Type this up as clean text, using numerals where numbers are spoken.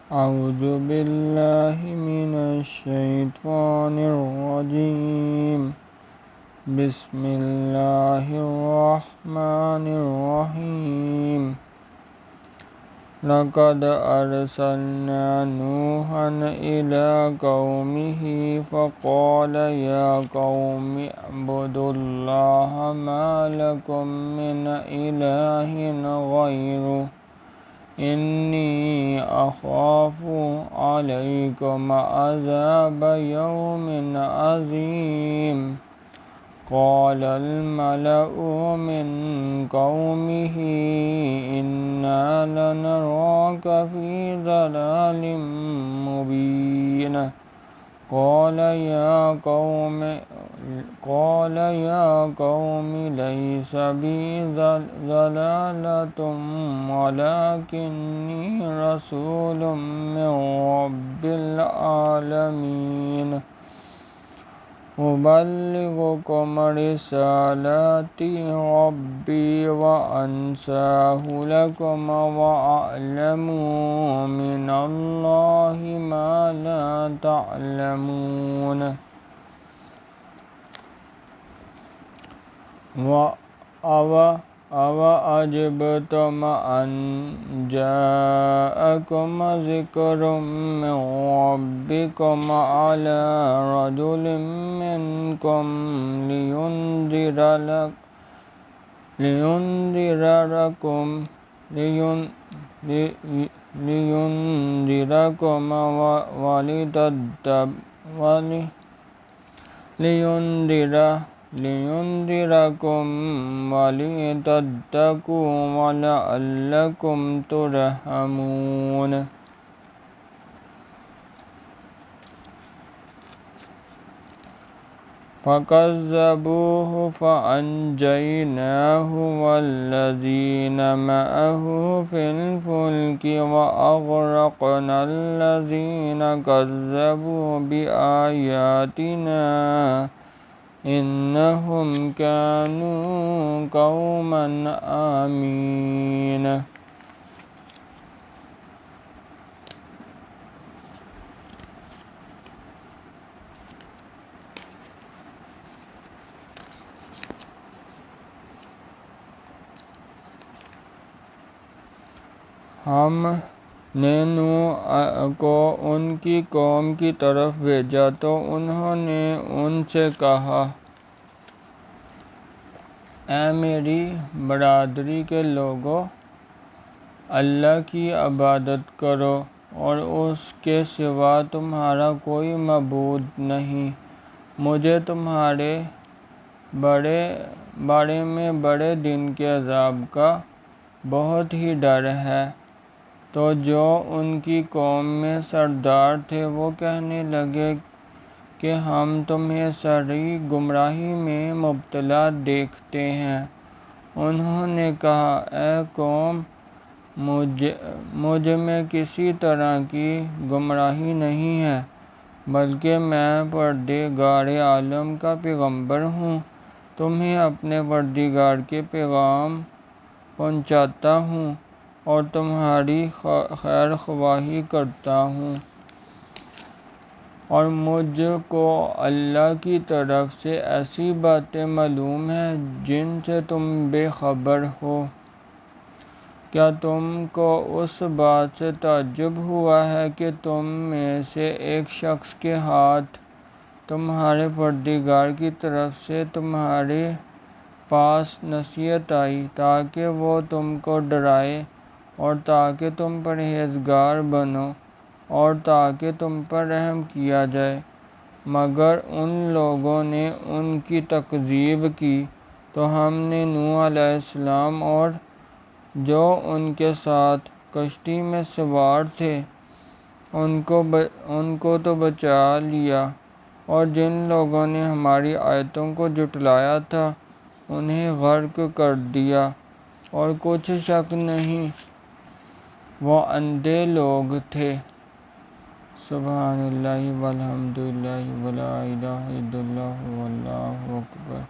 أعوذ بالله من الشيطان الرجيم. بسم الله الرحمن الرحيم. لقد أرسلنا نوحا إلى قومه فقال يا قوم اعبدوا الله ما لكم من إله غيره إني أخاف عليكم عذاب يوم عظيم. قال الملأ من قومه إنا لنراك في ضلال مبين. قال يا قوم ليس بي ضلالة ولكني رسول من رب العالمين أبلغكم رسالات ربي وأنصح لكم وأعلم من الله ما لا تعلمون. أَوَعَجِبْتُمْ أَنْ جَاءَكُمْ ذِكْرٌ مِّن رَّبِّكُمْ عَلَىٰ رَجُلٍ مِّنكُمْ لِيُنذِرَكُمْ وَلِتَتَّقُوا وَلَعَلَّكُمْ تُرْحَمُونَ. فَكَذَّبُوهُ فَأَنجَيْنَاهُ وَالَّذِينَ مَعَهُ فِي الْفُلْكِ وَأَغْرَقْنَا الَّذِينَ كَذَّبُوا بِآيَاتِنَا إِنَّهُمْ كَانُوا قَوْمًا عَمِينَ. ہم نے نوح کو ان کی قوم کی طرف بھیجا تو انہوں نے ان سے کہا، اے میری برادری کے لوگو، اللہ کی عبادت کرو اور اس کے سوا تمہارا کوئی معبود نہیں. مجھے تمہارے بارے میں بڑے دن کے عذاب کا بہت ہی ڈر ہے. تو جو ان کی قوم میں سردار تھے وہ کہنے لگے کہ ہم تمہیں ساری گمراہی میں مبتلا دیکھتے ہیں. انہوں نے کہا، اے قوم، مجھ میں کسی طرح کی گمراہی نہیں ہے، بلکہ میں پروردگار عالم کا پیغمبر ہوں. تمہیں اپنے پروردگار کے پیغام پہنچاتا ہوں اور تمہاری خیر خواہی کرتا ہوں. اور مجھ کو اللہ کی طرف سے ایسی باتیں معلوم ہیں جن سے تم بے خبر ہو. کیا تم کو اس بات سے تعجب ہوا ہے کہ تم میں سے ایک شخص کے ہاتھ تمہارے پروردگار کی طرف سے تمہارے پاس نصیحت آئی تاکہ وہ تم کو ڈرائے اور تاکہ تم پرہیزگار بنو اور تاکہ تم پر رحم کیا جائے، مگر ان لوگوں نے ان کی تکذیب کی تو ہم نے نوح علیہ السلام اور جو ان کے ساتھ کشتی میں سوار تھے ان کو تو بچا لیا، اور جن لوگوں نے ہماری آیتوں کو جھٹلایا تھا انہیں غرق کر دیا، اور کچھ شک نہیں وہ اندھے لوگ تھے. سبحان اللہ والحمد للہ ولا الہ الا اللہ واللہ اکبر.